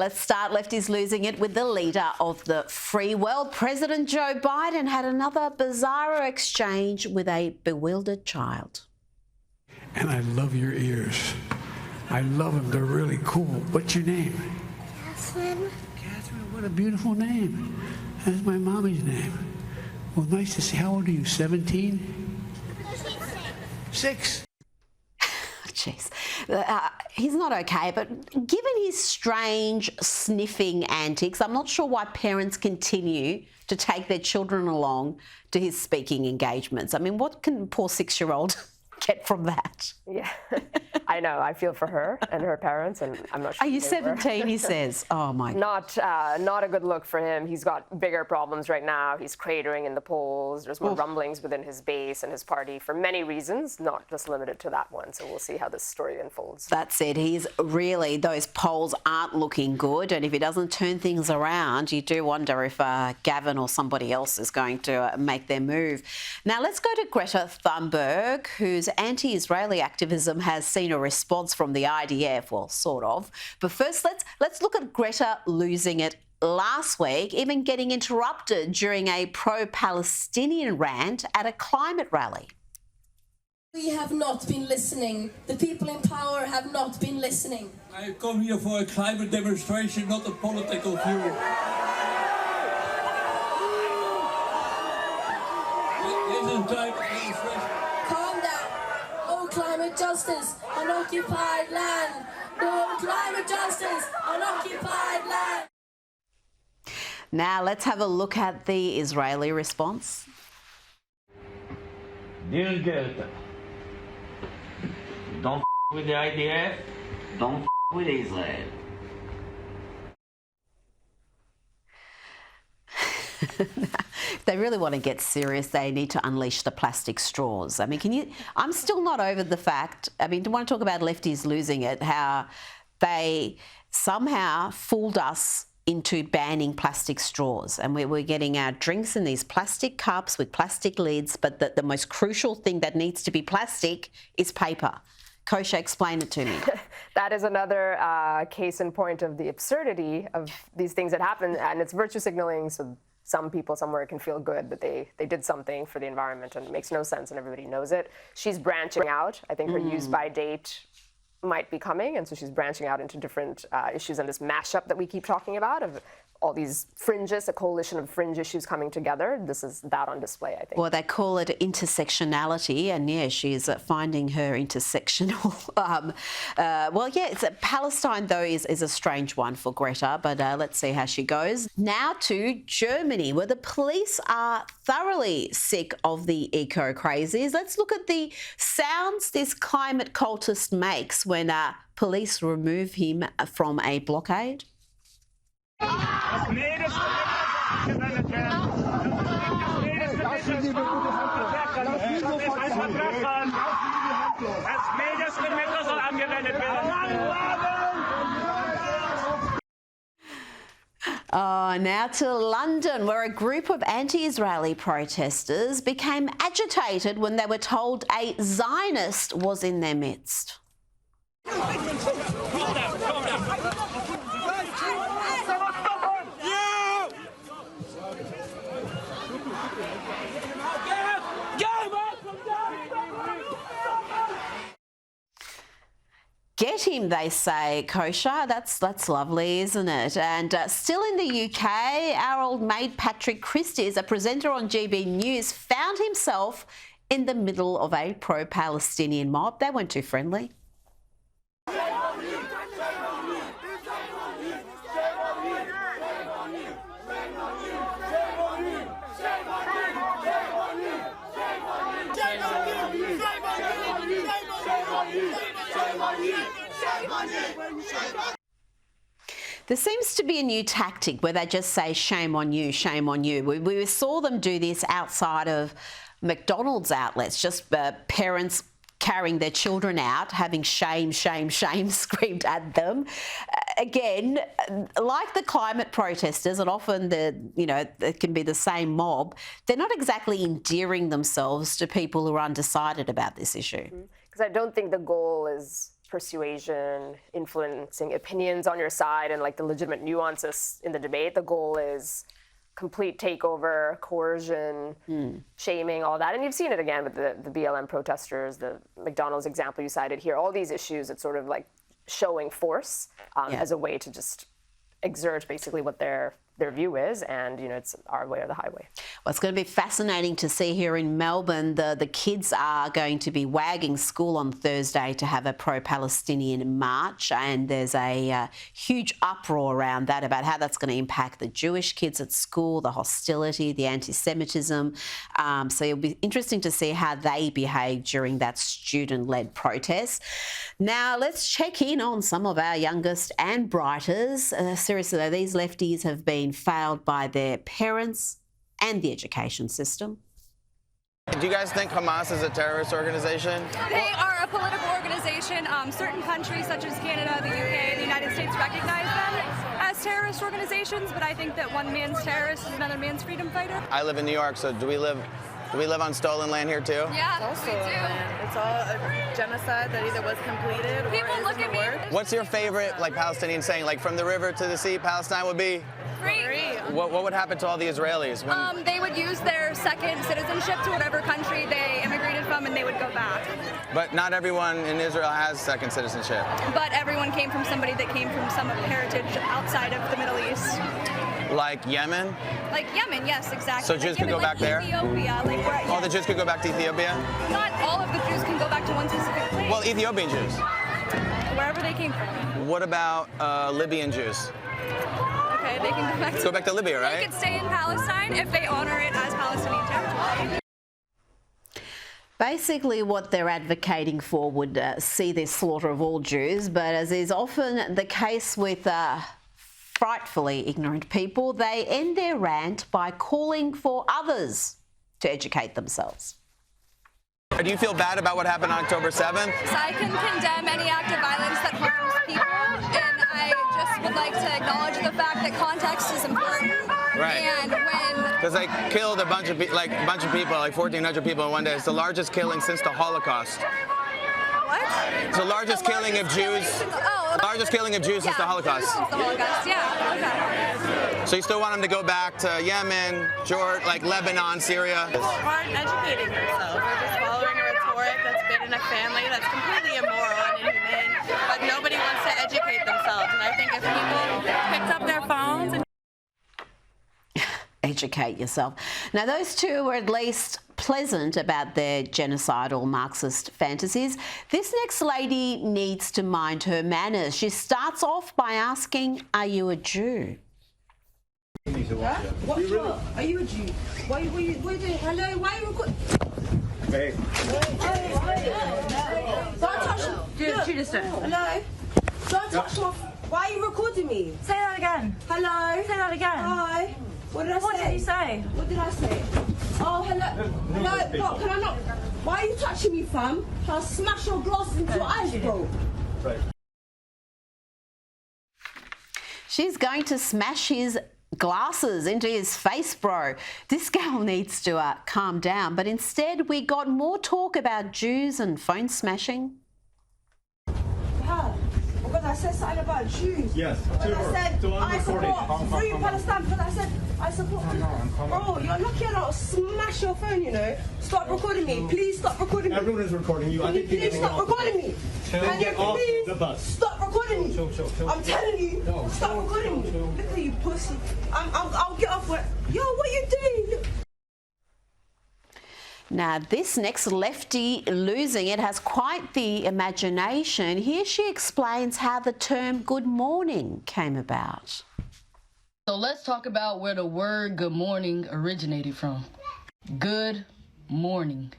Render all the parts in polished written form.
Let's start Lefties Losing It with the leader of the free world. President Joe Biden had another bizarre exchange with a bewildered child. And I love your ears. I love them. They're really cool. What's your name? Catherine. Catherine, what a beautiful name. That's my mommy's name. Well, nice to see. How old are you, 17? 6. Jeez. He's not okay, but given his strange sniffing antics, I'm not sure why parents continue to take their children along to his speaking engagements. I mean, what can poor 6-year-old get from that? Yeah, I know. I feel for her and her parents, and I'm not sure. Are you 17, he says? Oh, my God. Not a good look for him. He's got bigger problems right now. He's cratering in the polls. There's more rumblings within his base and his party for many reasons, not just limited to that one. So we'll see how this story unfolds. That's it. He's really, those polls aren't looking good. And if he doesn't turn things around, you do wonder if Gavin or somebody else is going to make their move. Now, let's go to Greta Thunberg, whose anti-Israeli activism has seen a response from the IDF, well, sort of. But first, let's look at Greta losing it last week, even getting interrupted during a pro-Palestinian rant at a climate rally. We have not been listening. The people in power have not been listening. I come here for a climate demonstration, not a political view. This is climate demonstration. Calm down. No climate justice on occupied land. No climate justice on occupied land. Now let's have a look at the Israeli response. Dear Greta, don't with the IDF, don't with Israel. If they really want to get serious, they need to unleash the plastic straws. I mean, I'm still not over the fact, I mean, I want to talk about lefties losing it, how they somehow fooled us into banning plastic straws, and we're getting our drinks in these plastic cups with plastic lids, but the most crucial thing that needs to be plastic is paper. Kosha, explain it to me. That is another case in point of the absurdity of these things that happen, and it's virtue signaling. So some people somewhere can feel good that they did something for the environment, and it makes no sense, and everybody knows it. She's branching out. I think her use-by date might be coming, and so she's branching out into different issues, and this mashup that we keep talking about of all these fringes, a coalition of fringe issues coming together. This is that on display, I think. Well, they call it intersectionality, and yeah, she's finding her intersectional. Well, yeah, Palestine, though, is a strange one for Greta, but let's see how she goes. Now to Germany, where the police are thoroughly sick of the eco-crazies. Let's look at the sounds this climate cultist makes when police remove him from a blockade. Now to London, where a group of anti-Israeli protesters became agitated when they were told a Zionist was in their midst. Get him, they say, Kosha. That's lovely, isn't it? And still in the UK, our old mate Patrick Christys, a presenter on GB News, found himself in the middle of a pro-Palestinian mob. They weren't too friendly. There seems to be a new tactic where they just say, shame on you, shame on you. We saw them do this outside of McDonald's outlets, just parents carrying their children out, having shame, shame, shame screamed at them. Again, like the climate protesters, and often it can be the same mob, they're not exactly endearing themselves to people who are undecided about this issue. Because I don't think the goal is persuasion, influencing opinions on your side, and like the legitimate nuances in the debate. The goal is complete takeover, coercion, shaming, all that. And you've seen it again with the BLM protesters, the McDonald's example you cited here, all these issues. It's sort of like showing force as a way to just exert basically what their view is, and it's our way or the highway. Well, it's going to be fascinating to see here in Melbourne. The kids are going to be wagging school on Thursday to have a pro-Palestinian march, and there's a huge uproar around that about how that's going to impact the Jewish kids at school, the hostility, the anti-Semitism. So it'll be interesting to see how they behave during that student-led protest. Now, let's check in on some of our youngest and brightest. Seriously, though, these lefties have been failed by their parents and the education system. Do you guys think Hamas is a terrorist organization? They are a political organization. Certain countries such as Canada, the UK, the United States recognize them as terrorist organizations, but I think that one man's terrorist is another man's freedom fighter. I live in New York, so do we live on stolen land here too? Yeah, we do. It's all a genocide that either was completed or People is look in at the me. works. What's your favorite Palestinian saying? Like from the river to the sea, Palestine would be? Free. What would happen to all the Israelis? When... They would use their second citizenship to whatever country they immigrated from, and they would go back. But not everyone in Israel has second citizenship. But everyone came from somebody that came from some heritage outside of the Middle East. Like Yemen? Like Yemen, yes, exactly. So Jews could go back there? Ethiopia, like where, All the Jews could go back to Ethiopia? Not all of the Jews can go back to one specific place. Well, Ethiopian Jews. Wherever they came from. What about Libyan Jews? Okay, they can Go back to Libya, right? They could stay in Palestine if they honor it as Palestinian territory. Basically, what they're advocating for would see the slaughter of all Jews, but as is often the case with frightfully ignorant people, they end their rant by calling for others to educate themselves. Do you feel bad about what happened on October 7th? So I can condemn any act of violence that harms people, and I just would like to acknowledge the fact that context is important. Right. And when... Because they killed a bunch of people, like 1,400 people in one day. It's the largest killing since the Holocaust. What? It's the largest killing of Jews. Largest killing of Jews since the Holocaust. Since the Holocaust, yeah. Okay. So you still want them to go back to Yemen, Jordan, like Lebanon, Syria? Aren't educating themselves. They're just following a rhetoric that's been in a family that's completely immoral and inhumane, but nobody wants to educate themselves. And I think if people picked up their phones and Educate yourself. Now, those two were at least pleasant about their genocidal Marxist fantasies. This next lady needs to mind her manners. She starts off by asking, "Are you a Jew?" Huh? What's what? Are you a Jew? What are you doing? Hello? Why are you recording? Hey. Don't touch me. Judas, hello? Don't touch my... Why are you recording me? Say that again. Hello? Say that again. Hi. What did I say? What did you say? What did I say? Oh, hello. Hello? What? Can I not? Why are you touching me, fam? Can I smash your glass into your eyes, bro? Right. She's going to smash his glasses into his face, bro. This girl needs to calm down. But instead, we got more talk about Jews and phone smashing. How? Because I said something about Jews. Yes. Because I said I support free Palestine. Because I said I support. Bro, you're lucky I don't smash your phone. You know. Stop recording me. Please stop recording me. Everyone is recording you. I think please stop recording me. Can you please stop recording me? I'm telling you, stop recording me. Look at you, pussy. I'll get off it. Yo, what are you doing? Look. Now, this next lefty losing it has quite the imagination. Here she explains how the term good morning came about. So let's talk about where the word good morning originated from. Good morning.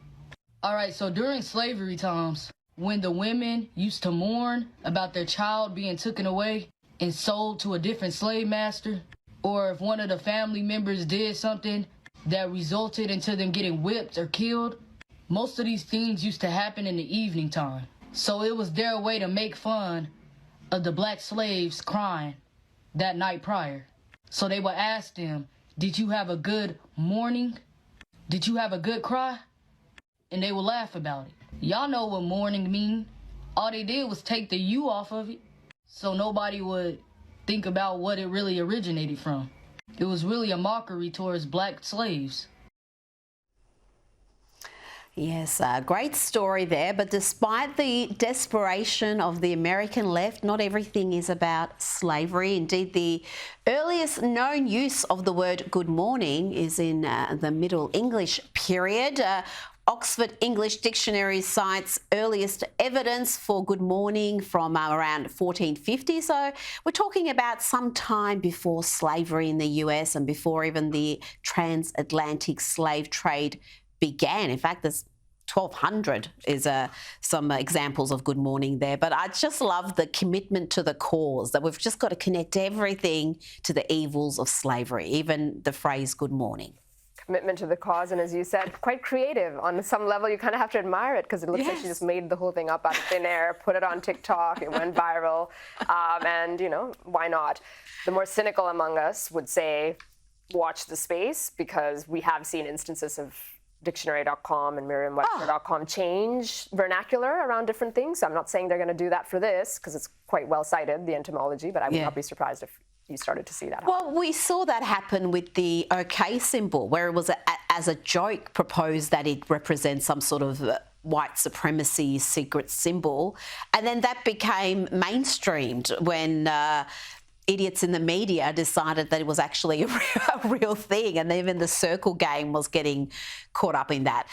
All right, so during slavery times, when the women used to mourn about their child being taken away and sold to a different slave master, or if one of the family members did something that resulted into them getting whipped or killed, most of these things used to happen in the evening time. So it was their way to make fun of the black slaves crying that night prior. So they would ask them, "Did you have a good morning? Did you have a good cry?" And they would laugh about it. Y'all know what mourning mean. all they did was take the U off of it so nobody would think about what it really originated from. It was really a mockery towards black slaves. Yes, a great story there, but despite the desperation of the American left, not everything is about slavery. Indeed, the earliest known use of the word good morning is in the Middle English period. Oxford English Dictionary cites earliest evidence for good morning from around 1450. So we're talking about some time before slavery in the US and before even the transatlantic slave trade began. In fact, there's 1200 is some examples of good morning there. But I just love the commitment to the cause, that we've just got to connect everything to the evils of slavery, even the phrase good morning. Commitment to the cause, and as you said, quite creative. On some level, you kind of have to admire it, because it looks like she just made the whole thing up out of thin air, put it on TikTok, it went viral, and, you know, why not? The more cynical among us would say, watch the space, because we have seen instances of dictionary.com and Merriam-Webster.com change vernacular around different things. So I'm not saying they're going to do that for this, because it's quite well cited, the etymology, but I would not be surprised if you started to see that happen. Well, we saw that happen with the OK symbol, where it was as a joke proposed that it represents some sort of white supremacy secret symbol, and then that became mainstreamed when idiots in the media decided that it was actually a real thing, and even the circle game was getting caught up in that.